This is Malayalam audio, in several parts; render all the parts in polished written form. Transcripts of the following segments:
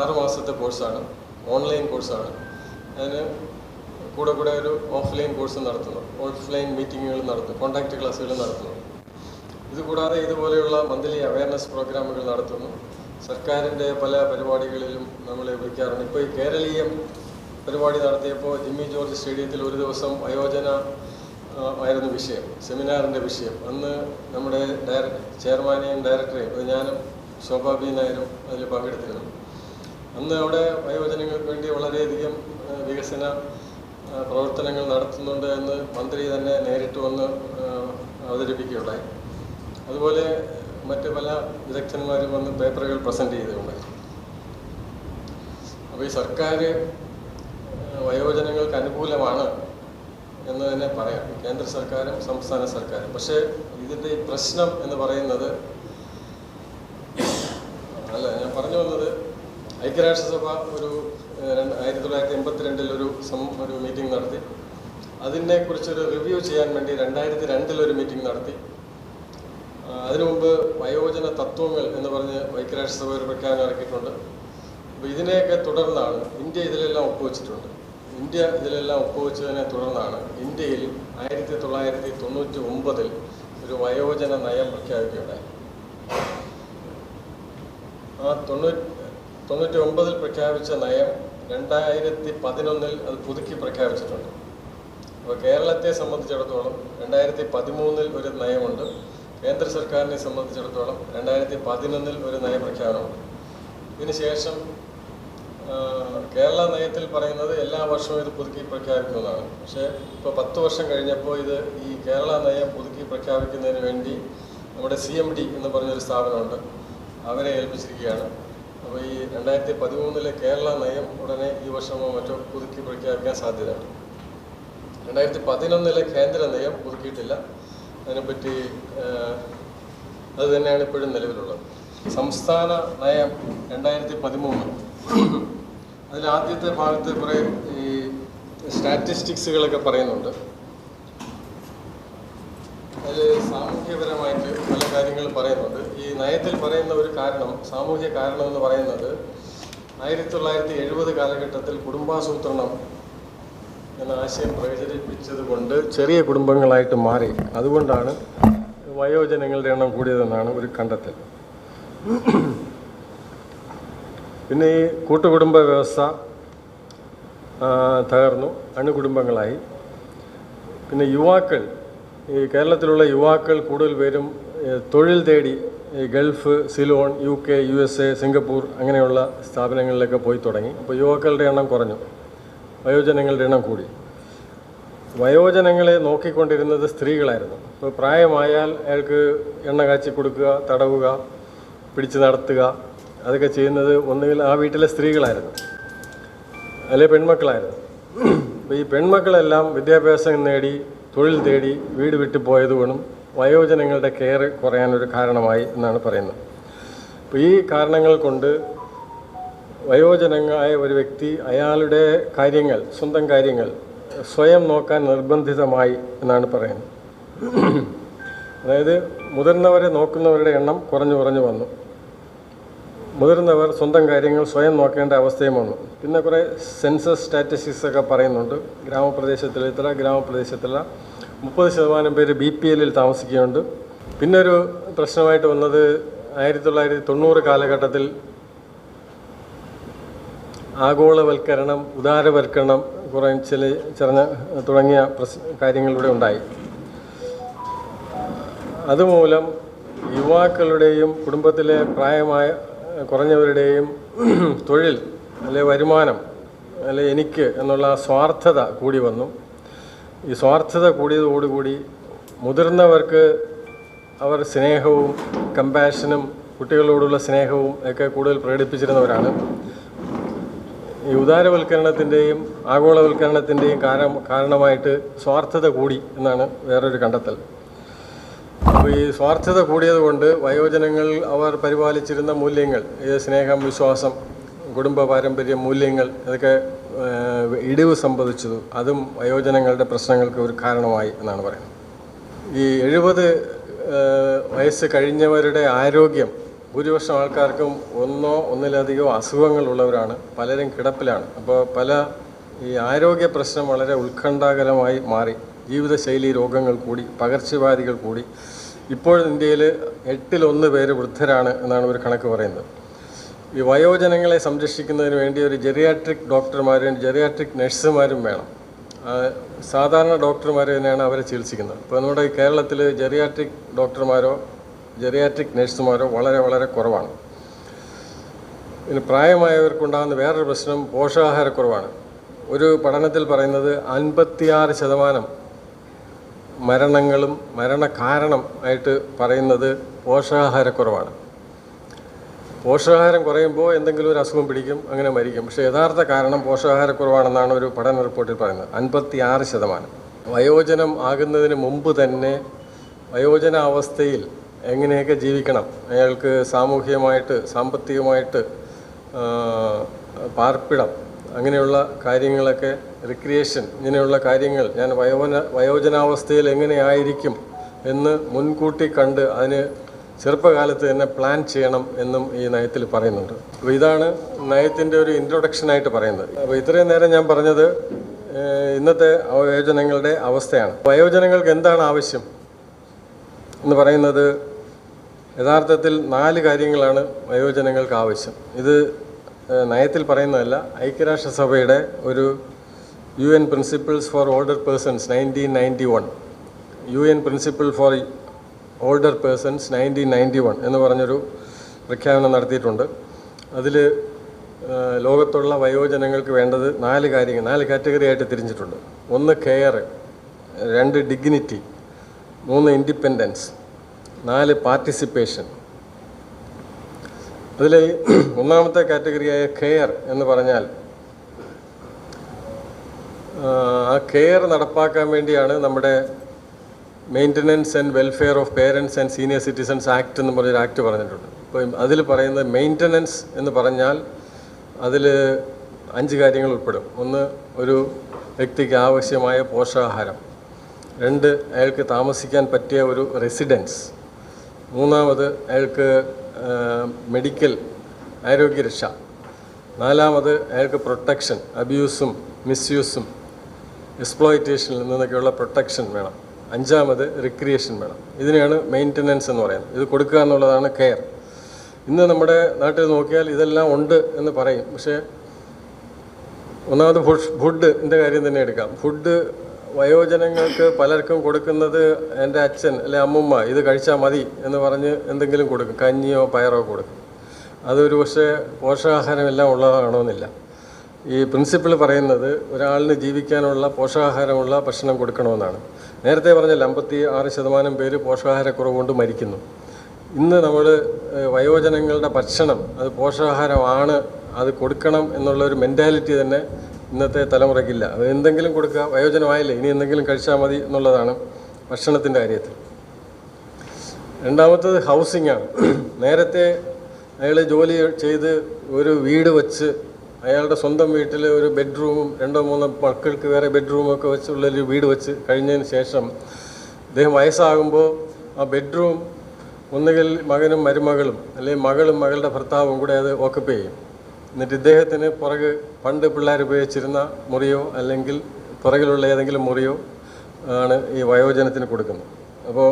6 മാസത്തെ കോഴ്സാണ്, ഓൺലൈൻ കോഴ്സാണ്. അതിന് കൂടെ ഒരു ഓഫ്ലൈൻ കോഴ്സ് നടത്തുന്നു, ഓഫ്ലൈൻ മീറ്റിങ്ങുകൾ നടത്തുന്നു, കോൺടാക്റ്റ് ക്ലാസ്സുകൾ നടത്തുന്നു. ഇതുകൂടാതെ ഇതുപോലെയുള്ള മന്ത്ലി അവയർനെസ് പ്രോഗ്രാമുകൾ നടത്തുന്നു. സർക്കാരിൻ്റെ പല പരിപാടികളിലും നമ്മൾ വിളിക്കാറുണ്ട്. ഇപ്പോൾ ഈ കേരളീയം പരിപാടി നടത്തിയപ്പോൾ ജിമ്മി ജോർജ് സ്റ്റേഡിയത്തിൽ ഒരു ദിവസം വയോജന ആയിരുന്നു വിഷയം, സെമിനാറിൻ്റെ വിഷയം. അന്ന് നമ്മുടെ ചെയർമാനെയും ഡയറക്ടറെയും, അത് ഞാനും ശോഭാ ബി നായരും അതിൽ പങ്കെടുത്തിരുന്നു. അന്ന് അവിടെ വയോജനങ്ങൾക്ക് വേണ്ടി വളരെയധികം വികസന പ്രവർത്തനങ്ങൾ നടത്തുന്നുണ്ട് എന്ന് മന്ത്രി തന്നെ നേരിട്ട് വന്ന് അവതരിപ്പിക്കുകയുണ്ടായി. അതുപോലെ മറ്റ് പല വിദഗ്ധന്മാരും വന്ന് പേപ്പറുകൾ പ്രസൻറ്റ് ചെയ്തുകൊണ്ടായി. അപ്പോൾ ഈ സർക്കാർ വയോജനങ്ങൾക്ക് അനുകൂലമാണ് എന്ന് തന്നെ പറയാം, കേന്ദ്ര സർക്കാരും സംസ്ഥാന സർക്കാരും. പക്ഷേ ഇതിൻ്റെ ഈ പ്രശ്നം എന്ന് പറയുന്നത് ഞാൻ പറഞ്ഞു വന്നത്, ഐക്യരാഷ്ട്രസഭ ഒരു 1982 ഒരു മീറ്റിംഗ് നടത്തി. അതിനെക്കുറിച്ചൊരു റിവ്യൂ ചെയ്യാൻ വേണ്ടി 2002 മീറ്റിംഗ് നടത്തി. അതിനു മുമ്പ് വയോജന തത്വങ്ങൾ എന്ന് പറഞ്ഞ് ഐക്യരാഷ്ട്രസഭ ഒരു പ്രഖ്യാപനം ഇറക്കിയിട്ടുണ്ട്. അപ്പോൾ ഇതിനെയൊക്കെ തുടർന്നാണ് ഇന്ത്യ ഇതിലെല്ലാം ഒപ്പുവെച്ചിട്ടുണ്ട്. ഇന്ത്യ ഇതിലെല്ലാം ഒപ്പുവെച്ചതിനെ തുടർന്നാണ് ഇന്ത്യയിൽ 1999 ഒരു വയോജന നയം പ്രഖ്യാപിക്കുകയുണ്ടായി. ആ 1999 പ്രഖ്യാപിച്ച നയം 2011 അത് പുതുക്കി പ്രഖ്യാപിച്ചിട്ടുണ്ട്. അപ്പോൾ കേരളത്തെ സംബന്ധിച്ചിടത്തോളം 2013 ഒരു നയമുണ്ട്. കേന്ദ്ര സർക്കാരിനെ സംബന്ധിച്ചിടത്തോളം 2011 ഒരു നയപ്രഖ്യാപനമുണ്ട്. ഇതിനുശേഷം കേരള നയത്തിൽ പറയുന്നത് എല്ലാ വർഷവും ഇത് പുതുക്കി പ്രഖ്യാപിക്കുന്നതാണ്. പക്ഷേ ഇപ്പോൾ 10 വർഷം കഴിഞ്ഞപ്പോൾ ഈ കേരള നയം പുതുക്കി പ്രഖ്യാപിക്കുന്നതിന് വേണ്ടി നമ്മുടെ CMD എന്ന് പറഞ്ഞൊരു സ്ഥാപനമുണ്ട്, അവരെ ഏൽപ്പിച്ചിരിക്കുകയാണ്. അപ്പോൾ ഈ 2013 കേരള നയം ഉടനെ ഈ വർഷമോ മറ്റോ പുതുക്കി പ്രഖ്യാപിക്കാൻ സാധ്യതയുണ്ട്. 2011 കേന്ദ്ര നയം പുതുക്കിയിട്ടില്ല. അതിനെപ്പറ്റി അത് തന്നെയാണ് ഇപ്പോഴും നിലവിലുള്ളത്. സംസ്ഥാന നയം 2013, അതിൽ ആദ്യത്തെ ഭാഗത്ത് കുറേ ഈ സ്റ്റാറ്റിസ്റ്റിക്സുകളൊക്കെ പറയുന്നുണ്ട്. അതിൽ സാമൂഹ്യപരമായിട്ട് പല കാര്യങ്ങൾ പറയുന്നുണ്ട്. ഈ നയത്തിൽ പറയുന്ന ഒരു കാരണം, സാമൂഹ്യ കാരണം എന്ന് പറയുന്നത് 1970 കാലഘട്ടത്തിൽ കുടുംബാസൂത്രണം എന്ന ആശയം പ്രചരിപ്പിച്ചത് കൊണ്ട് ചെറിയ കുടുംബങ്ങളായിട്ട് മാറി. അതുകൊണ്ടാണ് വയോജനങ്ങളുടെ എണ്ണം കൂടിയതെന്നാണ് ഒരു കണ്ടെത്തൽ. പിന്നെ ഈ കൂട്ടുകുടുംബ വ്യവസ്ഥ തകർന്നു, അണുകുടുംബങ്ങളായി. പിന്നെ യുവാക്കൾ, ഈ കേരളത്തിലുള്ള യുവാക്കൾ കൂടുതൽ പേരും തൊഴിൽ തേടി Gulf, Ceylon, UK, USA, Singapore അങ്ങനെയുള്ള സ്ഥാപനങ്ങളിലൊക്കെ പോയി തുടങ്ങി. അപ്പോൾ യുവാക്കളുടെ എണ്ണം കുറഞ്ഞു, വയോജനങ്ങളുടെ എണ്ണം കൂടി. വയോജനങ്ങളെ നോക്കിക്കൊണ്ടിരുന്നത് സ്ത്രീകളായിരുന്നു. ഇപ്പോൾ പ്രായമായാൽ അയാൾക്ക് എണ്ണ കാച്ചി കൊടുക്കുക, തടവുക, പിടിച്ച് നടത്തുക, അതൊക്കെ ചെയ്യുന്നത് ഒന്നുകിൽ ആ വീട്ടിലെ സ്ത്രീകളായിരുന്നു, അല്ലെ പെൺമക്കളായിരുന്നു. അപ്പോൾ ഈ പെൺമക്കളെല്ലാം വിദ്യാഭ്യാസം നേടി തൊഴിൽ തേടി വീട് വിട്ടു പോയതുകൊണ്ടും വയോജനങ്ങളുടെ കെയർ കുറയാനൊരു കാരണമായി എന്നാണ് പറയുന്നത്. അപ്പോൾ ഈ കാരണങ്ങൾ കൊണ്ട് വയോജനങ്ങളായ ഒരു വ്യക്തി അയാളുടെ കാര്യങ്ങൾ, സ്വന്തം കാര്യങ്ങൾ സ്വയം നോക്കാൻ നിർബന്ധിതമായി എന്നാണ് പറയുന്നത്. അതായത് മുതിർന്നവരെ നോക്കുന്നവരുടെ എണ്ണം കുറഞ്ഞു വന്നു. മുതിർന്നവർ സ്വന്തം കാര്യങ്ങൾ സ്വയം നോക്കേണ്ട അവസ്ഥയും വന്നു. പിന്നെ കുറേ സെൻസസ് സ്റ്റാറ്റിസ്റ്റിക്സ് ഒക്കെ പറയുന്നുണ്ട്. ഗ്രാമപ്രദേശത്തിലെ 30% പേര് BPL താമസിക്കുന്നുണ്ട്. പിന്നെ ഒരു പ്രശ്നമായിട്ട് വന്നത് 1990 കാലഘട്ടത്തിൽ ആഗോളവൽക്കരണം, ഉദാരവൽക്കരണം തുടങ്ങിയ കാര്യങ്ങളിലൂടെ ഉണ്ടായി. അതുമൂലം യുവാക്കളുടെയും കുടുംബത്തിലെ പ്രായമായ കുറഞ്ഞവരുടെയും തൊഴിൽ, അല്ലെ വരുമാനം, അല്ലെ എനിക്ക് എന്നുള്ള സ്വാർത്ഥത കൂടി വന്നു. ഈ സ്വാർത്ഥത കൂടിയതോടുകൂടി മുതിർന്നവർക്ക് അവർ സ്നേഹവും കമ്പാഷനും കുട്ടികളോടുള്ള സ്നേഹവും ഒക്കെ കൂടുതൽ പ്രകടിപ്പിച്ചിരുന്നവരാണ്. ഈ ഉദാരവൽക്കരണത്തിൻ്റെയും ആഗോളവൽക്കരണത്തിൻ്റെയും കാരണമായിട്ട് സ്വാർത്ഥത കൂടി എന്നാണ് വേറൊരു കണ്ടെത്തൽ. അപ്പോൾ ഈ സ്വാർത്ഥത കൂടിയതുകൊണ്ട് വയോജനങ്ങൾ അവർ പരിപാലിച്ചിരുന്ന മൂല്യങ്ങൾ, സ്നേഹം, വിശ്വാസം, കുടുംബ പാരമ്പര്യ മൂല്യങ്ങൾ, അതൊക്കെ ഇടിവ് സംഭവിച്ചത്. അതും വയോജനങ്ങളുടെ പ്രശ്നങ്ങൾക്ക് ഒരു കാരണമായി എന്നാണ് പറയുന്നത്. ഈ 70 വയസ്സ് കഴിഞ്ഞവരുടെ ആരോഗ്യം ഭൂരിപക്ഷം ആൾക്കാർക്കും ഒന്നോ ഒന്നിലധികമോ അസുഖങ്ങളുള്ളവരാണ്, പലരും കിടപ്പിലാണ്. അപ്പോൾ പല ഈ ആരോഗ്യ പ്രശ്നം വളരെ ഉത്കണ്ഠാകരമായി മാറി, ജീവിതശൈലി രോഗങ്ങൾ കൂടി, പകർച്ചവ്യാധികൾ കൂടി. ഇപ്പോൾ ഇന്ത്യയിൽ 8-1 പേര് വൃദ്ധരാണ് എന്നാണ് ഒരു കണക്ക് പറയുന്നത്. ഈ വയോജനങ്ങളെ സംരക്ഷിക്കുന്നതിന് വേണ്ടി ഒരു ജെറിയാട്രിക് ഡോക്ടർമാരും ജെറിയാട്രിക് നഴ്സുമാരും വേണം. സാധാരണ ഡോക്ടർമാർ തന്നെയാണ് അവരെ ചികിത്സിക്കുന്നത്. ഇപ്പോൾ നമ്മുടെ ഈ കേരളത്തിൽ ജെറിയാട്രിക് ഡോക്ടർമാരോ ജെറിയാട്രിക് നഴ്സുമാരോ വളരെ വളരെ കുറവാണ്. പിന്നെ പ്രായമായവർക്കുണ്ടാകുന്ന വേറൊരു പ്രശ്നം പോഷകാഹാരക്കുറവാണ്. ഒരു പഠനത്തിൽ പറയുന്നത് 56% മരണങ്ങളും മരണകാരണം ആയിട്ട് പറയുന്നത് പോഷകാഹാരക്കുറവാണ്. പോഷകാഹാരം കുറയുമ്പോൾ എന്തെങ്കിലും ഒരു അസുഖം പിടിക്കും, അങ്ങനെ മരിക്കും. പക്ഷേ യഥാർത്ഥ കാരണം പോഷകാഹാരക്കുറവാണെന്നാണ് ഒരു പഠന റിപ്പോർട്ടിൽ പറയുന്നത്. 56%. വയോജനം ആകുന്നതിന് മുമ്പ് തന്നെ വയോജനാവസ്ഥയിൽ എങ്ങനെയൊക്കെ ജീവിക്കണം, അയാൾക്ക് സാമൂഹികമായിട്ട് സാമ്പത്തികമായിട്ട് പാർപ്പിടം അങ്ങനെയുള്ള കാര്യങ്ങളൊക്കെ, റിക്രിയേഷൻ, ഇങ്ങനെയുള്ള കാര്യങ്ങൾ ഞാൻ വയോജനാവസ്ഥയിൽ എങ്ങനെയായിരിക്കും എന്ന് മുൻകൂട്ടി കണ്ട് അതിന് ചെറുപ്പകാലത്ത് തന്നെ പ്ലാൻ ചെയ്യണം എന്നും ഈ നയത്തിൽ പറയുന്നുണ്ട്. അപ്പോൾ ഇതാണ് നയത്തിൻ്റെ ഒരു ഇൻട്രൊഡക്ഷനായിട്ട് പറയുന്നത്. അപ്പോൾ ഇത്രയും നേരം ഞാൻ പറഞ്ഞത് ഇന്നത്തെ വയോജനങ്ങളുടെ അവസ്ഥയാണ്. വയോജനങ്ങൾക്ക് എന്താണ് ആവശ്യം എന്ന് പറയുന്നത് യഥാർത്ഥത്തിൽ 4 കാര്യങ്ങളാണ് വയോജനങ്ങൾക്ക് ആവശ്യം. ഇത് നയത്തിൽ പറയുന്നതല്ല, ഐക്യരാഷ്ട്രസഭയുടെ ഒരു UN principles for older persons 1991, UN principle for older persons 1991 എന്ന് പറഞ്ഞൊരു പ്രഖ്യാപനം നടത്തിയിട്ടുണ്ട്. അതിൽ ലോകത്തുള്ള വയോജനങ്ങൾക്ക് വേണ്ടത് 4 കാര്യങ്ങൾ, 4 കാറ്റഗറി ആയിട്ട് തിരിച്ചിട്ടുണ്ട്. 1 കെയർ, 2 ഡിഗ്നിറ്റി, 3 ഇൻഡിപെൻഡൻസ്, 4 പാർട്ടിസിപ്പേഷൻ. അതിൽ ഒന്നാമത്തെ കാറ്റഗറിയായ കെയർ എന്ന് പറഞ്ഞാൽ ആ കെയർ നടപ്പാക്കാൻ വേണ്ടിയാണ് നമ്മുടെ maintenance and welfare of parents and senior citizens act എന്ന് പറഞ്ഞൊരു ആക്ട് പറഞ്ഞിട്ടുണ്ട്. അപ്പോൾ അതിൽ പറയുന്നത് മെയിൻ്റനൻസ് എന്ന് പറഞ്ഞാൽ അതിൽ 5 കാര്യങ്ങൾ ഉൾപ്പെടും. 1, ഒരു വ്യക്തിക്ക് ആവശ്യമായ പോഷകാഹാരം. 2, അയാൾക്ക് താമസിക്കാൻ പറ്റിയ ഒരു റെസിഡൻസ്. 3, അയാൾക്ക് മെഡിക്കൽ ആരോഗ്യരക്ഷ. 4, അയാൾക്ക് പ്രൊട്ടക്ഷൻ, അബ്യൂസും മിസ്യൂസും എക്സ്പ്ലോയിറ്റേഷനിൽ നിന്നൊക്കെയുള്ള പ്രൊട്ടക്ഷൻ വേണം. 5, റിക്രിയേഷൻ വേണം. ഇതിനെയാണ് മെയിൻ്റനൻസ് എന്ന് പറയുന്നത്. ഇത് കൊടുക്കുക എന്നുള്ളതാണ് കെയർ. ഇന്ന് നമ്മുടെ നാട്ടിൽ നോക്കിയാൽ ഇതെല്ലാം ഉണ്ട് എന്ന് പറയും. പക്ഷേ ഒന്നാമത് ഫുഡിൻ്റെ കാര്യം തന്നെ എടുക്കാം. ഫുഡ് വയോജനങ്ങൾക്ക് പലർക്കും കൊടുക്കുന്നത് എൻ്റെ അച്ഛൻ അല്ലെ അമ്മുമ്മ ഇത് കഴിച്ചാൽ മതി എന്ന് പറഞ്ഞ് എന്തെങ്കിലും കൊടുക്കും, കഞ്ഞിയോ പയറോ കൊടുക്കും. അതൊരു പക്ഷേ പോഷകാഹാരമെല്ലാം ഉള്ളതാണോന്നില്ല. ഈ പ്രിൻസിപ്പിൾ പറയുന്നത് ഒരാളിന് ജീവിക്കാനുള്ള പോഷകാഹാരമുള്ള ഭക്ഷണം കൊടുക്കണമെന്നാണ്. നേരത്തെ പറഞ്ഞാൽ 56% പേര് പോഷകാഹാരക്കുറവ് കൊണ്ട് മരിക്കുന്നു. ഇന്ന് നമ്മൾ വയോജനങ്ങളുടെ ഭക്ഷണം അത് പോഷകാഹാരമാണ്, അത് കൊടുക്കണം എന്നുള്ളൊരു മെൻറ്റാലിറ്റി തന്നെ ഇന്നത്തെ തലമുറയ്ക്കില്ല. അത് എന്തെങ്കിലും കൊടുക്കുക, വയോജനമായില്ലേ ഇനി എന്തെങ്കിലും കഴിച്ചാൽ മതി എന്നുള്ളതാണ് ഭക്ഷണത്തിൻ്റെ കാര്യത്തിൽ. രണ്ടാമത്തത് ഹൗസിംഗ് ആണ്. നേരത്തെ അയാൾ ജോലി ചെയ്ത് ഒരു വീട് വെച്ച് അയാളുടെ സ്വന്തം വീട്ടിൽ ഒരു ബെഡ്റൂമും 2-3 മക്കൾക്ക് വേറെ ബെഡ്റൂമൊക്കെ വെച്ചുള്ളൊരു വീട് വെച്ച് കഴിഞ്ഞതിന് ശേഷം അദ്ദേഹം വയസ്സാകുമ്പോൾ ആ ബെഡ്റൂം ഒന്നുകിൽ മകനും മരുമകളും അല്ലെങ്കിൽ മകളും മകളുടെ ഭർത്താവും കൂടെ അത് ഓക്കുപ്പൈ ചെയ്യും. എന്നിട്ട് ഇദ്ദേഹത്തിന് പണ്ട് പിള്ളേർ ഉപയോഗിച്ചിരുന്ന മുറിയോ അല്ലെങ്കിൽ പുറകിലുള്ള ഏതെങ്കിലും മുറിയോ ആണ് ഈ വയോജനത്തിന് കൊടുക്കുന്നത്. അപ്പോൾ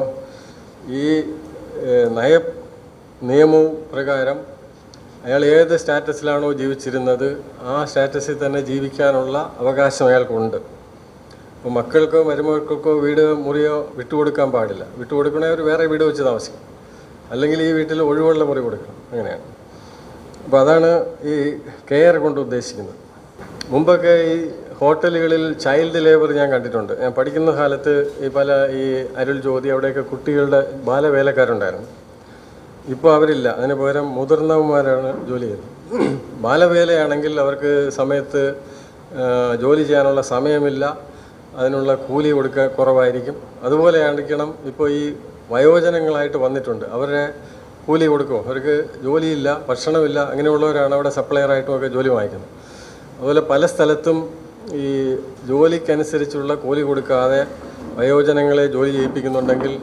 ഈ നിയമവും പ്രകാരം അയാൾ ഏത് സ്റ്റാറ്റസിലാണോ ജീവിച്ചിരുന്നത് ആ സ്റ്റാറ്റസിൽ തന്നെ ജീവിക്കാനുള്ള അവകാശം അയാൾക്കുണ്ട്. അപ്പോൾ മക്കൾക്കോ മരുമക്കൾക്കോ വീട് മുറിയോ വിട്ടുകൊടുക്കാൻ പാടില്ല. വിട്ടുകൊടുക്കണേ ഒരു വേറെ വീട് വെച്ച് താമസിക്കും, അല്ലെങ്കിൽ ഈ വീട്ടിൽ ഒഴിവുള്ള മുറി കൊടുക്കണം. അങ്ങനെയാണ്. അപ്പോൾ അതാണ് ഈ കെയർ കൊണ്ട് ഉദ്ദേശിക്കുന്നത്. മുമ്പൊക്കെ ഈ ഹോട്ടലുകളിൽ ചൈൽഡ് ലേബർ ഞാൻ കണ്ടിട്ടുണ്ട്. ഞാൻ പഠിക്കുന്ന കാലത്ത് ഈ അരുൾ ജ്യോതി അവിടെയൊക്കെ കുട്ടികളുടെ ബാലവേലക്കാരുണ്ടായിരുന്നു. ഇപ്പോൾ അവരില്ല, അതിന് പകരം മുതിർന്നവന്മാരാണ് ജോലി ചെയ്യുന്നത്. ബാലവേലയാണെങ്കിൽ അവർക്ക് സമയത്ത് ജോലി ചെയ്യാനുള്ള സമയമില്ല, അതിനുള്ള കൂലി കൊടുക്കുക കുറവായിരിക്കും. അതുപോലെ ആയിരിക്കണം ഇപ്പോൾ ഈ വയോജനങ്ങളായിട്ട് വന്നിട്ടുണ്ട്. അവരുടെ കൂലി കൊടുക്കുമോ? അവർക്ക് ജോലിയില്ല, ഭക്ഷണമില്ല, അങ്ങനെയുള്ളവരാണ് അവിടെ സപ്ലയറായിട്ടുമൊക്കെ ജോലി വാങ്ങിക്കുന്നത്. അതുപോലെ പല സ്ഥലത്തും ഈ ജോലിക്കനുസരിച്ചുള്ള കൂലി കൊടുക്കാതെ വയോജനങ്ങളെ ജോലി ചെയ്യിപ്പിക്കുന്നുണ്ടെങ്കിൽ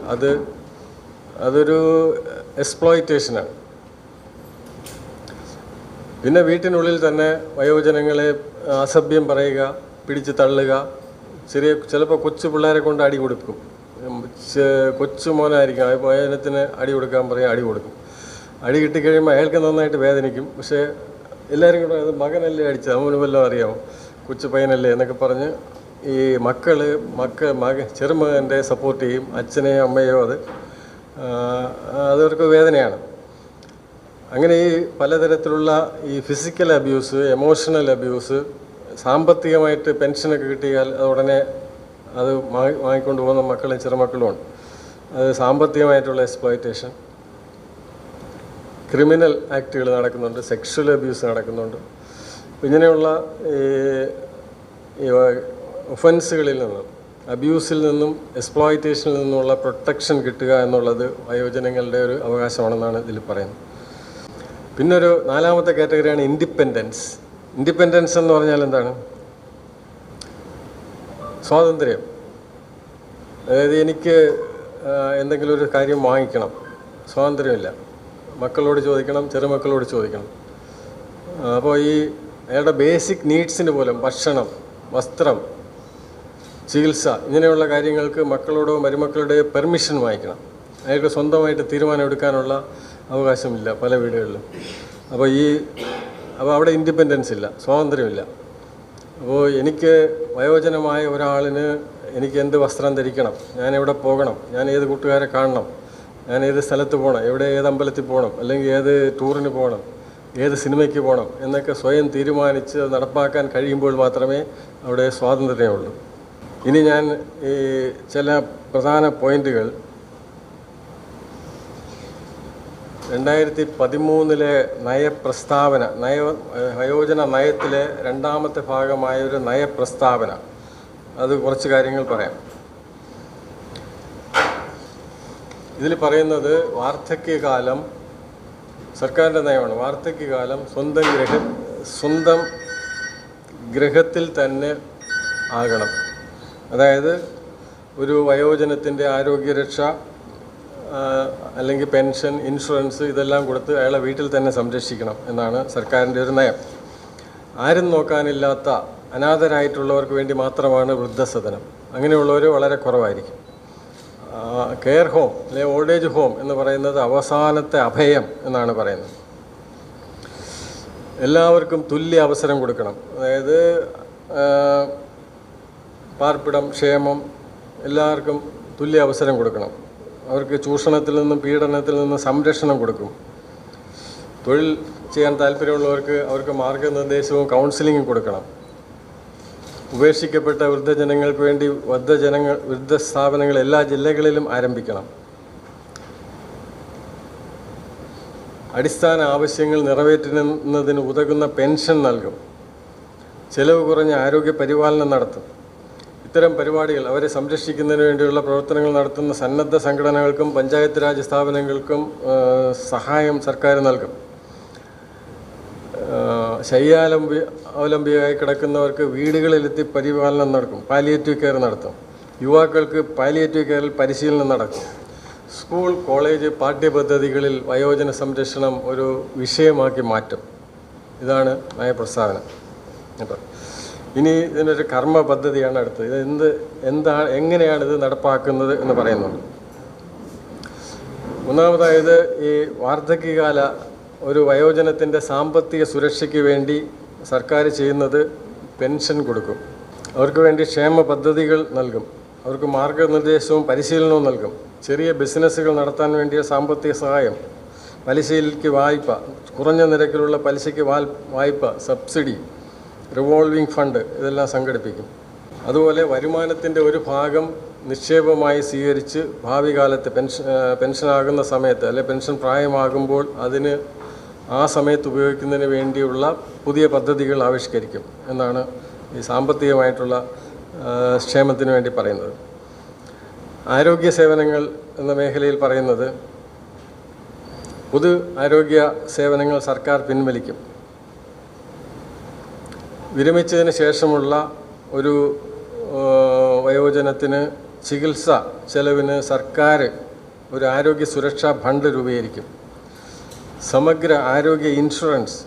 അതൊരു എക്സ്പ്ലോയിറ്റേഷനാണ്. പിന്നെ വീട്ടിനുള്ളിൽ തന്നെ വയോജനങ്ങളെ അസഭ്യം പറയുക, പിടിച്ച് തള്ളുക, ചിലപ്പോൾ കൊച്ചു പിള്ളേരെ കൊണ്ട് അടി കൊടുക്കും. കൊച്ചു മോനായിരിക്കും, വയോജനത്തിന് അടി കൊടുക്കാൻ പറയും, അടി കൊടുക്കും. അടി കിട്ടിക്കഴിയുമ്പോൾ അയാൾക്ക് നന്നായിട്ട് വേദനിക്കും. പക്ഷേ എല്ലാവരും കൂടെ അത് മകനല്ലേ അടിച്ചത്, അവന് വല്ലതും അറിയാമോ, കൊച്ചു പയ്യനല്ലേ എന്നൊക്കെ പറഞ്ഞ് ഈ ചെറുമകൻ്റെ സപ്പോർട്ട് ചെയ്യും. അച്ഛനെയോ അമ്മയോ അതവർക്ക് വേദനയാണ്. അങ്ങനെ ഈ പലതരത്തിലുള്ള ഈ ഫിസിക്കൽ അബ്യൂസ്, എമോഷണൽ അബ്യൂസ്, സാമ്പത്തികമായിട്ട് പെൻഷനൊക്കെ കിട്ടിയാൽ അത് ഉടനെ അത് വാങ്ങിക്കൊണ്ട് പോകുന്ന മക്കളും ചെറുമക്കളുമുണ്ട്. അത് സാമ്പത്തികമായിട്ടുള്ള എക്സ്പ്ലോയിറ്റേഷൻ, ക്രിമിനൽ ആക്റ്റുകൾ നടക്കുന്നുണ്ട്, സെക്ഷൽ അബ്യൂസ് നടക്കുന്നുണ്ട്. ഇങ്ങനെയുള്ള ഈ ഒഫൻസുകളിൽ നിന്നും, അബ്യൂസിൽ നിന്നും, എക്സ്പ്ലോയിറ്റേഷനിൽ നിന്നുമുള്ള പ്രൊട്ടക്ഷൻ കിട്ടുക എന്നുള്ളത് വയോജനങ്ങളുടെ ഒരു അവകാശമാണെന്നാണ് ഇതിൽ പറയുന്നത്. പിന്നൊരു നാലാമത്തെ കാറ്റഗറിയാണ് ഇൻഡിപെൻഡൻസ്. ഇൻഡിപെൻഡൻസ് എന്ന് പറഞ്ഞാൽ എന്താണ്? സ്വാതന്ത്ര്യം. അതായത് എനിക്ക് എന്തെങ്കിലും ഒരു കാര്യം വാങ്ങിക്കണം, സ്വാതന്ത്ര്യമില്ല. മക്കളോട് ചോദിക്കണം, ചെറുമക്കളോട് ചോദിക്കണം. അപ്പോൾ അയാളുടെ ബേസിക് നീഡ്സിന് പോലും ഭക്ഷണം, വസ്ത്രം, ചികിത്സ ഇങ്ങനെയുള്ള കാര്യങ്ങൾക്ക് മക്കളോടോ മരുമക്കളുടെ പെർമിഷൻ വാങ്ങിക്കണം. അയാൾക്ക് സ്വന്തമായിട്ട് തീരുമാനം എടുക്കാനുള്ള അവകാശമില്ല പല വീടുകളിലും. അപ്പോൾ അവിടെ ഇൻഡിപെൻഡൻസ് ഇല്ല, സ്വാതന്ത്ര്യമില്ല. അപ്പോൾ എനിക്ക് വയോജനമായ ഒരാളിന് എനിക്ക് എന്ത് വസ്ത്രം ധരിക്കണം, ഞാൻ എവിടെ പോകണം, ഞാൻ ഏത് കൂട്ടുകാരെ കാണണം, ഞാൻ ഏത് സ്ഥലത്ത് പോകണം, ഏത് അമ്പലത്തിൽ പോകണം, അല്ലെങ്കിൽ ഏത് ടൂറിന് പോകണം, ഏത് സിനിമയ്ക്ക് പോകണം എന്നൊക്കെ സ്വയം തീരുമാനിച്ച് നടപ്പാക്കാൻ കഴിയുമ്പോൾ മാത്രമേ അവിടെ സ്വാതന്ത്ര്യമുള്ളൂ. ഇനി ഞാൻ ചില പ്രധാന പോയിന്റുകൾ 2013 നയപ്രസ്താവന, വയോജന നയത്തിലെ രണ്ടാമത്തെ ഭാഗമായൊരു നയപ്രസ്താവന, അത് കുറച്ച് കാര്യങ്ങൾ പറയാം. ഇതിൽ പറയുന്നത് വാർദ്ധക്യകാലം, സർക്കാരിൻ്റെ നയമാണ്, വാർദ്ധക്യകാലം സ്വന്തം ഗൃഹത്തിൽ തന്നെ ആകണം. അതായത് ഒരു വയോജനത്തിൻ്റെ ആരോഗ്യരക്ഷ അല്ലെങ്കിൽ പെൻഷൻ, ഇൻഷുറൻസ് ഇതെല്ലാം കൊടുത്ത് അയാളെ വീട്ടിൽ തന്നെ സംരക്ഷിക്കണം എന്നാണ് സർക്കാരിൻ്റെ ഒരു നയം. ആരും നോക്കാനില്ലാത്ത അനാഥരായിട്ടുള്ളവർക്ക് വേണ്ടി മാത്രമാണ് വൃദ്ധസദനം. അങ്ങനെയുള്ളവർ വളരെ കുറവായിരിക്കും. കെയർ ഹോം അല്ലെങ്കിൽ ഓൾഡ് ഏജ് ഹോം എന്ന് പറയുന്നത് അവസാനത്തെ അഭയം എന്നാണ് പറയുന്നത്. എല്ലാവർക്കും തുല്യ അവസരം കൊടുക്കണം. അതായത് പാർപ്പിടം, ക്ഷേമം, എല്ലാവർക്കും തുല്യ അവസരം കൊടുക്കണം. അവർക്ക് ചൂഷണത്തിൽ നിന്നും പീഡനത്തിൽ നിന്നും സംരക്ഷണം കൊടുക്കും. തൊഴിൽ ചെയ്യാൻ താല്പര്യമുള്ളവർക്ക് അവർക്ക് മാർഗനിർദ്ദേശവും കൗൺസിലിങ്ങും കൊടുക്കണം. ഉപേക്ഷിക്കപ്പെട്ട വൃദ്ധജനങ്ങൾക്ക് വേണ്ടി വൃദ്ധസ്ഥാപനങ്ങൾ എല്ലാ ജില്ലകളിലും ആരംഭിക്കണം. അടിസ്ഥാന ആവശ്യങ്ങൾ നിറവേറ്റുന്നതിന് ഉതകുന്ന പെൻഷൻ നൽകും. ചെലവ് കുറഞ്ഞ ആരോഗ്യ പരിപാലനം നടത്തും. ഇത്തരം പരിപാടികൾ അവരെ സംരക്ഷിക്കുന്നതിന് വേണ്ടിയുള്ള പ്രവർത്തനങ്ങൾ നടത്തുന്ന സന്നദ്ധ സംഘടനകൾക്കും പഞ്ചായത്ത് രാജ് സ്ഥാപനങ്ങൾക്കും സഹായം സർക്കാർ നൽകും. ശയ്യാവലംബിയായി കിടക്കുന്നവർക്ക് വീടുകളിലെത്തി പരിപാലനം നടക്കും, പാലിയേറ്റീവ് കെയർ നടത്തും. യുവാക്കൾക്ക് പാലിയേറ്റീവ് കെയറിൽ പരിശീലനം നടക്കും. സ്കൂൾ, കോളേജ് പാഠ്യപദ്ധതികളിൽ വയോജന സംരക്ഷണം ഒരു വിഷയമാക്കി മാറ്റും. ഇതാണ് നയപ്രസ്താവന കേട്ടോ. ഇനി ഇതിനൊരു കർമ്മ പദ്ധതിയാണ് അടുത്തത്. എങ്ങനെയാണിത് നടപ്പാക്കുന്നത് എന്ന് പറയുന്നുണ്ട്. ഒന്നാമതായത് ഈ വാർദ്ധക്യകാല ഒരു വയോജനത്തിൻ്റെ സാമ്പത്തിക സുരക്ഷയ്ക്ക് വേണ്ടി സർക്കാർ ചെയ്യുന്നത് പെൻഷൻ കൊടുക്കും. അവർക്ക് വേണ്ടി ക്ഷേമ പദ്ധതികൾ നൽകും. അവർക്ക് മാർഗനിർദ്ദേശവും പരിശീലനവും നൽകും. ചെറിയ ബിസിനസ്സുകൾ നടത്താൻ വേണ്ടിയ സാമ്പത്തിക സഹായം, പലിശയ്ക്ക് വായ്പ, കുറഞ്ഞ നിരക്കിലുള്ള പലിശയ്ക്ക് വായ്പ, സബ്സിഡി, റിവോൾവിംഗ് ഫണ്ട് ഇതെല്ലാം സംഘടിപ്പിക്കും. അതുപോലെ വരുമാനത്തിൻ്റെ ഒരു ഭാഗം നിക്ഷേപമായി സ്വീകരിച്ച് ഭാവി കാലത്ത് പെൻഷനാകുന്ന സമയത്ത് അല്ലെ പെൻഷൻ പ്രായമാകുമ്പോൾ ആ സമയത്ത് ഉപയോഗിക്കുന്നതിന് വേണ്ടിയുള്ള പുതിയ പദ്ധതികൾ ആവിഷ്കരിക്കും എന്നാണ് ഈ സാമ്പത്തികമായിട്ടുള്ള ക്ഷേമത്തിന് വേണ്ടി പറയുന്നത്. ആരോഗ്യ സേവനങ്ങൾ എന്ന മേഖലയിൽ പറയുന്നത് പൊതു ആരോഗ്യ സേവനങ്ങൾ സർക്കാർ പിൻവലിക്കും. വിരമിച്ചതിന് ശേഷമുള്ള ഒരു വയോജനത്തിന് ചികിത്സ ചെലവിന് സർക്കാർ ഒരു ആരോഗ്യ സുരക്ഷാ ഫണ്ട് രൂപീകരിക്കും. സമഗ്ര ആരോഗ്യ ഇൻഷുറൻസ്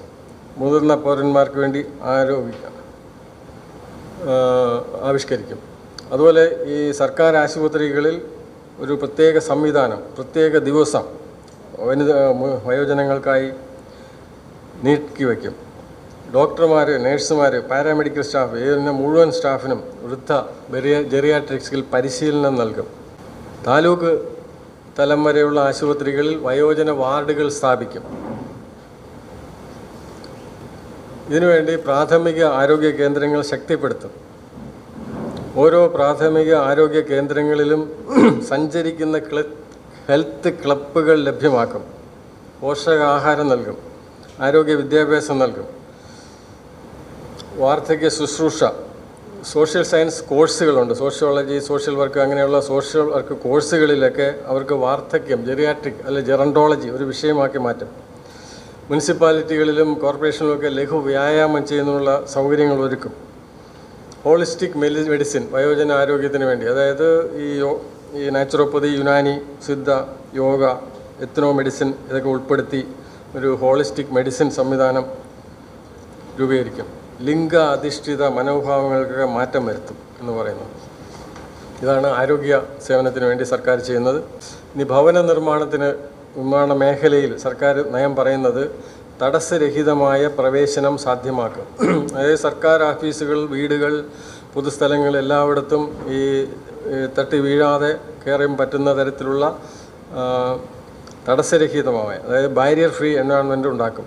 മുതിർന്ന പൗരന്മാർക്ക് വേണ്ടി ആവിഷ്കരിക്കും. അതുപോലെ ഈ സർക്കാർ ആശുപത്രികളിൽ ഒരു പ്രത്യേക സംവിധാനം, പ്രത്യേക ദിവസം വയോജനങ്ങൾക്കായി നീക്കി വയ്ക്കും. ഡോക്ടർമാർ, നഴ്സുമാർ, പാരാമെഡിക്കൽ സ്റ്റാഫ് ഇതിന് മുഴുവൻ സ്റ്റാഫിനും വൃദ്ധ ജെറിയാട്രിക്സിൽ പരിശീലനം നൽകും. താലൂക്ക് തലം വരെയുള്ള ആശുപത്രികളിൽ വയോജന വാർഡുകൾ സ്ഥാപിക്കും. ഇതിനുവേണ്ടി പ്രാഥമിക ആരോഗ്യ കേന്ദ്രങ്ങൾ ശക്തിപ്പെടുത്തും. ഓരോ പ്രാഥമിക ആരോഗ്യ കേന്ദ്രങ്ങളിലും സഞ്ചരിക്കുന്ന ഹെൽത്ത് ക്ലബ്ബുകൾ ലഭ്യമാക്കും. പോഷകാഹാരം നൽകും. ആരോഗ്യ വിദ്യാഭ്യാസം നൽകും. വാർദ്ധക്യ ശുശ്രൂഷ, സോഷ്യൽ സയൻസ് കോഴ്സുകളുണ്ട്. സോഷ്യോളജി, സോഷ്യൽ വർക്ക്, അങ്ങനെയുള്ള സോഷ്യൽ വർക്ക് കോഴ്സുകളിലൊക്കെ അവർക്ക് വാർദ്ധക്യം, ജെറിയാട്രിക് അല്ലെ ജെറണ്ടോളജി ഒരു വിഷയമാക്കി മാറ്റും. മുനിസിപ്പാലിറ്റികളിലും കോർപ്പറേഷനിലുമൊക്കെ ലഘു വ്യായാമം ചെയ്യുന്നതിനുള്ള സൗകര്യങ്ങൾ ഒരുക്കും. ഹോളിസ്റ്റിക് മെഡിസിൻ, വയോജന ആരോഗ്യത്തിന് വേണ്ടി, അതായത് ഈ നാച്ചുറോപ്പതി, യുനാനി, സിദ്ധ, യോഗ, എത്നോ മെഡിസിൻ ഇതൊക്കെ ഉൾപ്പെടുത്തി ഒരു ഹോളിസ്റ്റിക് മെഡിസിൻ സംവിധാനം രൂപീകരിക്കും. ലിംഗ അധിഷ്ഠിത മനോഭാവങ്ങൾക്കൊക്കെ മാറ്റം വരുത്തും എന്ന് പറയുന്നത്. ഇതാണ് ആരോഗ്യ സേവനത്തിന് വേണ്ടി സർക്കാർ ചെയ്യുന്നത്. ഇനി ഭവന നിർമ്മാണ മേഖലയിൽ സർക്കാർ നയം പറയുന്നത് തടസ്സരഹിതമായ പ്രവേശനം സാധ്യമാക്കും. അതായത് സർക്കാർ ഓഫീസുകൾ, വീടുകൾ, പൊതുസ്ഥലങ്ങൾ എല്ലായിടത്തും ഈ തട്ടി വീഴാതെ കയറാൻ പറ്റുന്ന തരത്തിലുള്ള തടസ്സരഹിതമായ, അതായത് ബാരിയർ ഫ്രീ എൻവയോൺമെൻറ്റ് ഉണ്ടാക്കും.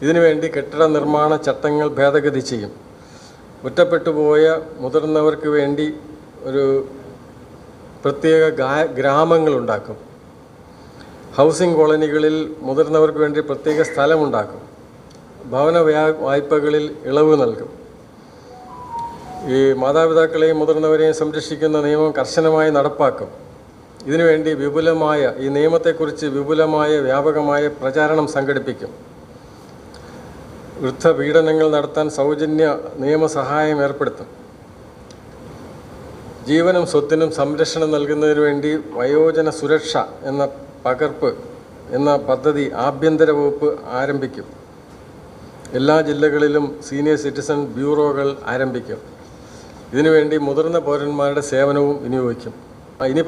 ഇതിനുവേണ്ടി കെട്ടിട നിർമ്മാണ ചട്ടങ്ങൾ ഭേദഗതി ചെയ്യും. ഒറ്റപ്പെട്ടുപോയ മുതിർന്നവർക്ക് വേണ്ടി ഒരു പ്രത്യേക ഗ്രാമങ്ങളുണ്ടാക്കും. ഹൗസിംഗ് കോളനികളിൽ മുതിർന്നവർക്ക് വേണ്ടി പ്രത്യേക സ്ഥലമുണ്ടാക്കും. ഭവന വായ്പകളിൽ ഇളവ് നൽകും. ഈ മാതാപിതാക്കളെയും മുതിർന്നവരെയും സംരക്ഷിക്കുന്ന നിയമം കർശനമായി നടപ്പാക്കും. ഇതിനുവേണ്ടി ഈ നിയമത്തെക്കുറിച്ച് വിപുലമായ വ്യാപകമായ പ്രചാരണം സംഘടിപ്പിക്കും. വൃദ്ധപീഡനങ്ങൾ നടത്താൻ സൗജന്യ നിയമസഹായം ഏർപ്പെടുത്തും. ജീവനും സ്വത്തിനും സംരക്ഷണം നൽകുന്നതിന് വേണ്ടി വയോജന സുരക്ഷ എന്ന പദ്ധതി ആഭ്യന്തര വകുപ്പ് ആരംഭിക്കും. എല്ലാ ജില്ലകളിലും സീനിയർ സിറ്റിസൺ ബ്യൂറോകൾ ആരംഭിക്കും. ഇതിനുവേണ്ടി മുതിർന്ന പൗരന്മാരുടെ സേവനവും വിനിയോഗിക്കും. ഇനി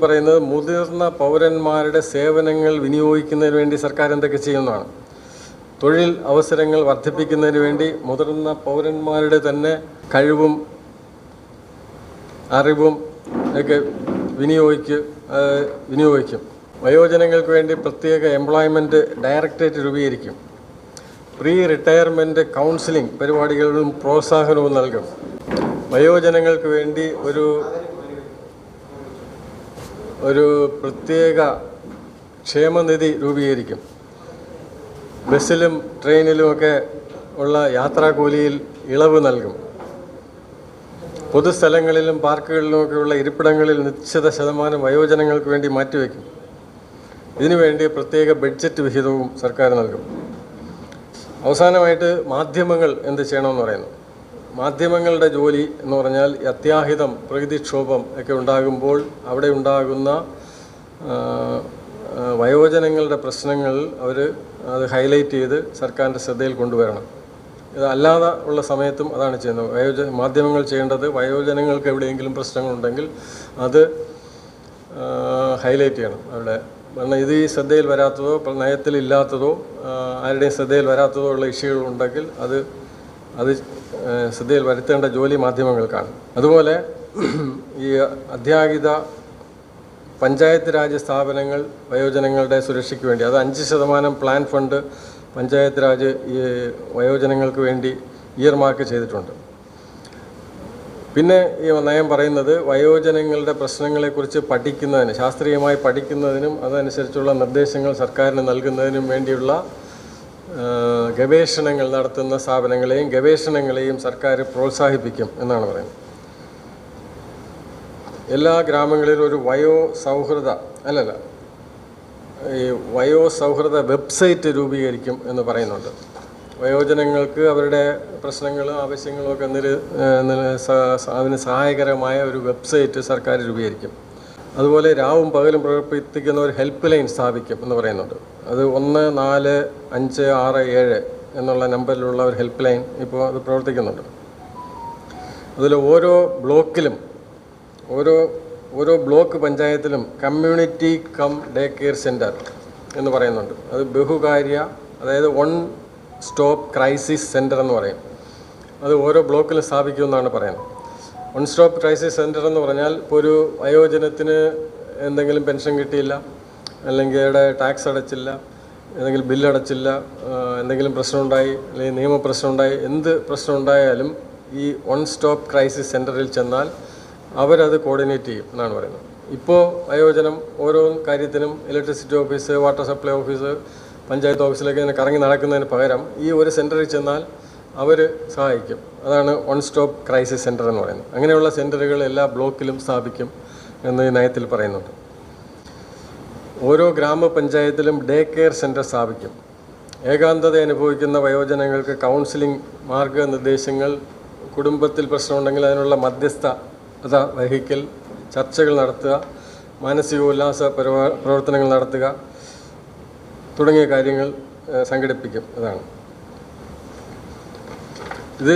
പറയുന്നത് മുതിർന്ന പൗരന്മാരുടെ സേവനങ്ങൾ വിനിയോഗിക്കുന്നതിന് വേണ്ടി സർക്കാർ എന്തൊക്കെ ചെയ്യുന്നതാണ്. തൊഴിൽ അവസരങ്ങൾ വർദ്ധിപ്പിക്കുന്നതിന് വേണ്ടി മുതിർന്ന പൗരന്മാരുടെ തന്നെ കഴിവും അറിവും ഒക്കെ വിനിയോഗിക്കും. വയോജനങ്ങൾക്ക് വേണ്ടി പ്രത്യേക എംപ്ലോയ്മെൻറ്റ് ഡയറക്ടറേറ്റ് രൂപീകരിക്കും. പ്രീ റിട്ടയർമെൻറ്റ് കൗൺസിലിംഗ് പരിപാടികളും പ്രോത്സാഹനവും നൽകും. വയോജനങ്ങൾക്ക് വേണ്ടി ഒരു പ്രത്യേക ക്ഷേമനിധി രൂപീകരിക്കും. ബസ്സിലും ട്രെയിനിലുമൊക്കെ ഉള്ള യാത്രാക്കൂലിയിൽ ഇളവ് നൽകും. പൊതുസ്ഥലങ്ങളിലും പാർക്കുകളിലുമൊക്കെയുള്ള ഇരിപ്പിടങ്ങളിൽ നിശ്ചിത ശതമാനം വയോജനങ്ങൾക്ക് വേണ്ടി മാറ്റിവെക്കും. ഇതിനുവേണ്ടി പ്രത്യേക ബഡ്ജറ്റ് വിഹിതവും സർക്കാർ നൽകും. അവസാനമായിട്ട് മാധ്യമങ്ങൾ എന്ത് ചെയ്യണമെന്ന് പറയുന്നു. മാധ്യമങ്ങളുടെ ജോലി എന്ന് പറഞ്ഞാൽ അത്യാഹിതം, പ്രകൃതിക്ഷോഭം ഒക്കെ ഉണ്ടാകുമ്പോൾ അവിടെ ഉണ്ടാകുന്ന വയോജനങ്ങളുടെ പ്രശ്നങ്ങൾ അത് ഹൈലൈറ്റ് ചെയ്ത് സർക്കാരിൻ്റെ ശ്രദ്ധയിൽ കൊണ്ടുവരണം. ഇത് അല്ലാതെ ഉള്ള സമയത്തും അതാണ് ചെയ്യുന്നത്. മാധ്യമങ്ങൾ ചെയ്യേണ്ടത് വയോജനങ്ങൾക്ക് എവിടെയെങ്കിലും പ്രശ്നങ്ങളുണ്ടെങ്കിൽ അത് ഹൈലൈറ്റ് ചെയ്യണം അവിടെ. കാരണം ഇത് ഈ ശ്രദ്ധയിൽ വരാത്തതോ നയത്തിലില്ലാത്തതോ ആരുടെയും ശ്രദ്ധയിൽ വരാത്തതോ ഉള്ള ഇഷ്യൂകളുണ്ടെങ്കിൽ അത് ശ്രദ്ധയിൽ വരുത്തേണ്ട ജോലി മാധ്യമങ്ങൾക്കാണ്. അതുപോലെ ഈ അത്യാഹിത പഞ്ചായത്ത് രാജ് സ്ഥാപനങ്ങൾ വയോജനങ്ങളുടെ സുരക്ഷയ്ക്ക് വേണ്ടി അത് 5% പ്ലാൻ ഫണ്ട് പഞ്ചായത്ത് രാജ് ഈ വയോജനങ്ങൾക്ക് വേണ്ടി ഇയർമാർക്ക് ചെയ്തിട്ടുണ്ട്. പിന്നെ ഈ നയം പറയുന്നത് വയോജനങ്ങളുടെ പ്രശ്നങ്ങളെക്കുറിച്ച് പഠിക്കുന്നതിന്, ശാസ്ത്രീയമായി പഠിക്കുന്നതിനും അതനുസരിച്ചുള്ള നിർദ്ദേശങ്ങൾ സർക്കാരിന് നൽകുന്നതിനും വേണ്ടിയുള്ള ഗവേഷണങ്ങൾ നടത്തുന്ന ഗവേഷണങ്ങളെയും സർക്കാർ പ്രോത്സാഹിപ്പിക്കും എന്നാണ് പറയുന്നത്. എല്ലാ ഗ്രാമങ്ങളിലും ഒരു വയോസൗഹൃദ വെബ്സൈറ്റ് രൂപീകരിക്കും എന്ന് പറയുന്നുണ്ട്. വയോജനങ്ങൾക്ക് അവരുടെ പ്രശ്നങ്ങളും ആവശ്യങ്ങളും ഒക്കെ അതിന് സഹായകരമായ ഒരു വെബ്സൈറ്റ് സർക്കാർ രൂപീകരിക്കും. അതുപോലെ രാവും പകലും പ്രവർത്തിക്കുന്ന ഒരു ഹെൽപ്പ് ലൈൻ സ്ഥാപിക്കും എന്ന് പറയുന്നുണ്ട്. അത് 1456 എന്നുള്ള നമ്പറിലുള്ള ഒരു ഹെൽപ്പ് ലൈൻ ഇപ്പോൾ അത് പ്രവർത്തിക്കുന്നുണ്ട്. അതിൽ ഓരോ ബ്ലോക്കിലും ഓരോ ബ്ലോക്ക് പഞ്ചായത്തിലും community cum day care centre എന്ന് പറയുന്നുണ്ട്. അത് ബഹുകാര്യ, അതായത് വൺ സ്റ്റോപ്പ് ക്രൈസിസ് സെൻറ്റർ എന്ന് പറയും. അത് ഓരോ ബ്ലോക്കിലും സ്ഥാപിക്കുമെന്നാണ് പറയുന്നത്. വൺ സ്റ്റോപ്പ് ക്രൈസിസ് സെൻറ്റർ എന്ന് പറഞ്ഞാൽ ഇപ്പോൾ ഒരു വയോജനത്തിന് എന്തെങ്കിലും പെൻഷൻ കിട്ടിയില്ല, അല്ലെങ്കിൽ അയാളുടെ ടാക്സ് അടച്ചില്ല, എന്തെങ്കിലും ബില്ലടച്ചില്ല, എന്തെങ്കിലും പ്രശ്നമുണ്ടായി, അല്ലെങ്കിൽ നിയമപ്രശ്നമുണ്ടായി, എന്ത് പ്രശ്നം ഉണ്ടായാലും ഈ വൺ സ്റ്റോപ്പ് ക്രൈസിസ് സെൻറ്ററിൽ ചെന്നാൽ അവരത് കോർഡിനേറ്റ് ചെയ്യും എന്നാണ് പറയുന്നത്. ഇപ്പോൾ വയോജനം ഓരോ കാര്യത്തിനും electricity office, water supply office, panchayat ഓഫീസിലൊക്കെ ഇങ്ങനെ കറങ്ങി നടക്കുന്നതിന് പകരം ഈ ഒരു സെൻറ്ററിൽ ചെന്നാൽ അവർ സഹായിക്കും. അതാണ് വൺ സ്റ്റോപ്പ് ക്രൈസിസ് സെൻറ്റർ എന്ന് പറയുന്നത്. അങ്ങനെയുള്ള സെൻറ്ററുകൾ എല്ലാ ബ്ലോക്കിലും സ്ഥാപിക്കും എന്ന് ഈ നയത്തിൽ പറയുന്നുണ്ട്. ഓരോ ഗ്രാമപഞ്ചായത്തിലും ഡേ കെയർ സെൻറ്റർ സ്ഥാപിക്കും. ഏകാന്തത അനുഭവിക്കുന്ന വയോജനങ്ങൾക്ക് കൗൺസിലിംഗ് മാർഗനിർദ്ദേശങ്ങൾ, കുടുംബത്തിൽ പ്രശ്നമുണ്ടെങ്കിൽ അതിനുള്ള മധ്യസ്ഥത വഹിക്കൽ, ചർച്ചകൾ നടത്തുക, മാനസികോല്ലാസ പ്രവർത്തനങ്ങൾ നടത്തുക തുടങ്ങിയ കാര്യങ്ങൾ സംഘടിപ്പിക്കും. ഇത്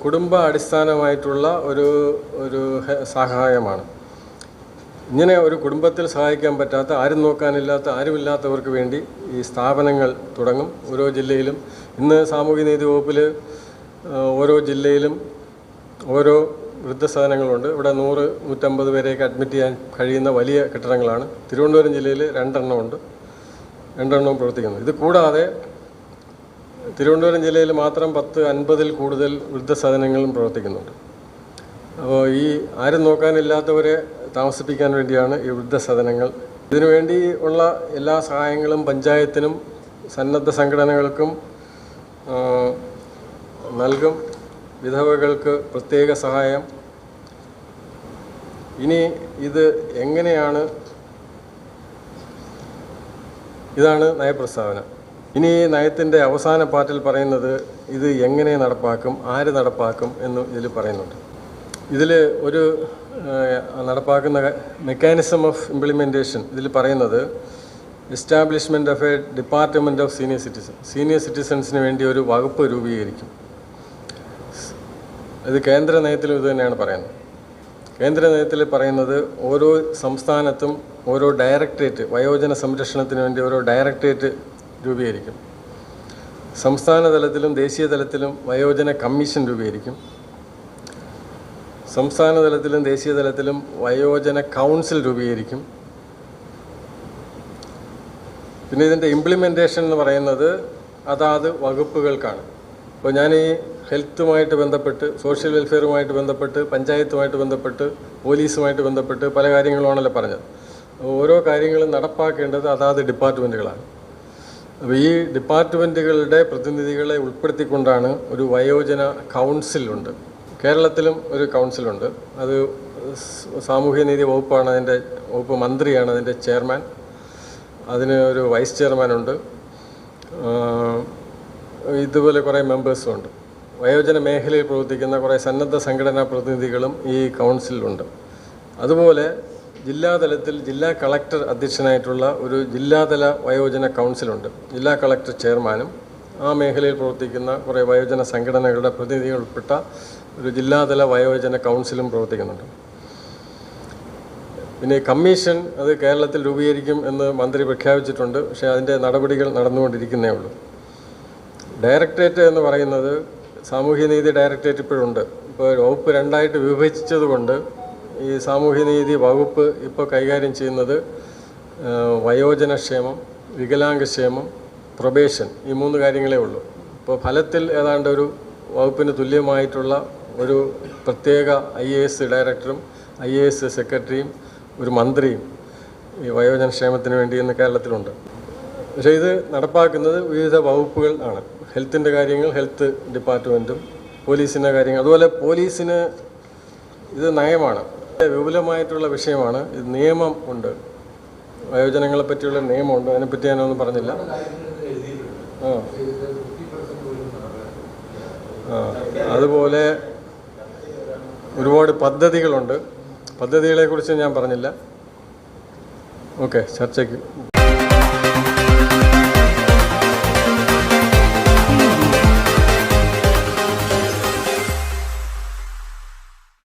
കുടുംബ അടിസ്ഥാനമായിട്ടുള്ള ഒരു സഹായമാണ്. ഇങ്ങനെ ഒരു കുടുംബത്തിൽ സഹായിക്കാൻ പറ്റാത്ത, ആരും നോക്കാനില്ലാത്ത, ആരുമില്ലാത്തവർക്ക് വേണ്ടി ഈ സ്ഥാപനങ്ങൾ തുടങ്ങും ഓരോ ജില്ലയിലും. ഇന്ന് സാമൂഹ്യനീതി വകുപ്പിൽ ഓരോ ജില്ലയിലും ഓരോ വൃദ്ധസദനങ്ങളുണ്ട്. ഇവിടെ 100-150 പേരെയൊക്കെ അഡ്മിറ്റ് ചെയ്യാൻ കഴിയുന്ന വലിയ കെട്ടിടങ്ങളാണ്. തിരുവനന്തപുരം ജില്ലയിൽ 2 എണ്ണമുണ്ട്, 2 എണ്ണവും പ്രവർത്തിക്കുന്നു. ഇത് കൂടാതെ തിരുവനന്തപുരം ജില്ലയിൽ മാത്രം 10-50 കൂടുതൽ വൃദ്ധസദനങ്ങളും പ്രവർത്തിക്കുന്നുണ്ട്. അപ്പോൾ ഈ ആരും നോക്കാനില്ലാത്തവരെ താമസിപ്പിക്കാൻ വേണ്ടിയാണ് ഈ വൃദ്ധസദനങ്ങൾ. ഇതിനുവേണ്ടി ഉള്ള എല്ലാ സഹായങ്ങളും പഞ്ചായത്തിനും സന്നദ്ധ സംഘടനകൾക്കും നൽകും. വിധവകൾക്ക് പ്രത്യേക സഹായം. ഇനി ഇത് എങ്ങനെയാണ്, ഇതാണ് നയപ്രസ്താവന. ഇനി ഈ നയത്തിൻ്റെ അവസാന പാർട്ടിൽ പറയുന്നത് ഇത് എങ്ങനെ നടപ്പാക്കും, ആര് നടപ്പാക്കും എന്ന് ഇതിൽ പറയുന്നുണ്ട്. ഇതിൽ ഒരു നടപ്പാക്കുന്ന മെക്കാനിസം ഓഫ് ഇംപ്ലിമെൻറ്റേഷൻ ഇതിൽ പറയുന്നത് establishment of a department of senior സിറ്റിസൺസിന് വേണ്ടി ഒരു വകുപ്പ് രൂപീകരിക്കും. ഇത് കേന്ദ്ര നയത്തിലും ഇത് തന്നെയാണ് പറയുന്നത്. കേന്ദ്ര നയത്തിൽ പറയുന്നത് ഓരോ സംസ്ഥാനത്തും ഓരോ ഡയറക്ടറേറ്റ്, വയോജന സംരക്ഷണത്തിന് വേണ്ടി ഓരോ ഡയറക്ടറേറ്റ് രൂപീകരിക്കും. സംസ്ഥാന തലത്തിലും ദേശീയ തലത്തിലും വയോജന കമ്മീഷൻ രൂപീകരിക്കും. സംസ്ഥാന തലത്തിലും ദേശീയ തലത്തിലും വയോജന കൗൺസിൽ രൂപീകരിക്കും. പിന്നെ ഇതിൻ്റെ ഇംപ്ലിമെൻറ്റേഷൻ എന്ന് പറയുന്നത് അതാത് വകുപ്പുകൾക്കാണ്. ഇപ്പോൾ ഞാൻ ഈ ഹെൽത്തുമായിട്ട് ബന്ധപ്പെട്ട്, സോഷ്യൽ വെൽഫെയറുമായിട്ട് ബന്ധപ്പെട്ട്, പഞ്ചായത്തുമായിട്ട് ബന്ധപ്പെട്ട്, പോലീസുമായിട്ട് ബന്ധപ്പെട്ട് പല കാര്യങ്ങളുമാണല്ലോ പറഞ്ഞത്. ഓരോ കാര്യങ്ങളും നടപ്പാക്കേണ്ടത് അതാത് ഡിപ്പാർട്ട്മെൻറ്റുകളാണ്. അപ്പോൾ ഈ ഡിപ്പാർട്ട്മെൻറ്റുകളുടെ പ്രതിനിധികളെ ഉൾപ്പെടുത്തിക്കൊണ്ടാണ് ഒരു വയോജന കൗൺസിലുണ്ട്. കേരളത്തിലും ഒരു കൗൺസിലുണ്ട്. അത് സാമൂഹ്യനീതി വകുപ്പാണ് അതിൻ്റെ, വകുപ്പ് മന്ത്രിയാണ് അതിൻ്റെ ചെയർമാൻ. അതിന് ഒരു വൈസ് ചെയർമാനുണ്ട്. ഇതുപോലെ കുറേ മെമ്പേഴ്സും ഉണ്ട്. വയോജന മേഖലയിൽ പ്രവർത്തിക്കുന്ന കുറേ സന്നദ്ധ സംഘടനാ പ്രതിനിധികളും ഈ കൗൺസിലുണ്ട്. അതുപോലെ ജില്ലാതലത്തിൽ ജില്ലാ കളക്ടർ അധ്യക്ഷനായിട്ടുള്ള ഒരു ജില്ലാതല വയോജന കൗൺസിലുണ്ട്. ജില്ലാ കളക്ടർ ചെയർമാനും ആ മേഖലയിൽ പ്രവർത്തിക്കുന്ന കുറേ വയോജന സംഘടനകളുടെ പ്രതിനിധികൾ ഉൾപ്പെട്ട ഒരു ജില്ലാതല വയോജന കൗൺസിലും പ്രവർത്തിക്കുന്നുണ്ട്. പിന്നെ കമ്മീഷൻ അത് കേരളത്തിൽ രൂപീകരിക്കും എന്ന് മന്ത്രി പ്രഖ്യാപിച്ചിട്ടുണ്ട്. പക്ഷേ അതിൻ്റെ നടപടികൾ നടന്നുകൊണ്ടിരിക്കുന്നേ ഉള്ളൂ. ഡയറക്ടറേറ്റ് എന്ന് പറയുന്നത് സാമൂഹ്യനീതി ഡയറക്ടറേറ്റ് ഇപ്പോഴുണ്ട്. ഇപ്പോൾ വകുപ്പ് 2ആയിട്ട് വിഭജിച്ചതുകൊണ്ട് ഈ സാമൂഹ്യനീതി വകുപ്പ് ഇപ്പോൾ കൈകാര്യം ചെയ്യുന്നത് വയോജനക്ഷേമം, വികലാംഗക്ഷേമം, പ്രൊബേഷൻ, ഈ 3 കാര്യങ്ങളേ ഉള്ളൂ. ഇപ്പോൾ ഫലത്തിൽ ഏതാണ്ട് ഒരു വകുപ്പിന് തുല്യമായിട്ടുള്ള ഒരു പ്രത്യേക IAS ഡയറക്ടറും IAS സെക്രട്ടറിയും ഒരു മന്ത്രിയും ഈ വയോജനക്ഷേമത്തിന് വേണ്ടി ഇന്ന് കേരളത്തിലുണ്ട്. പക്ഷേ ഇത് നടപ്പാക്കുന്നത് വിവിധ വകുപ്പുകൾ ആണ്. ഹെൽത്തിൻ്റെ കാര്യങ്ങൾ ഹെൽത്ത് ഡിപ്പാർട്ട്മെൻറ്റും, പോലീസിൻ്റെ കാര്യങ്ങൾ, അതുപോലെ പോലീസിന് ഇത് നയമാണ്, വിപുലമായിട്ടുള്ള വിഷയമാണ്. ഇത് നിയമം ഉണ്ട്, വയോജനങ്ങളെ പറ്റിയുള്ള നിയമമുണ്ട്. അതിനെപ്പറ്റി ഞാനൊന്നും പറഞ്ഞില്ല. അതുപോലെ ഒരുപാട് പദ്ധതികളുണ്ട്. പദ്ധതികളെക്കുറിച്ച് ഞാൻ പറഞ്ഞില്ല. ഓക്കെ, ചർച്ചയ്ക്ക്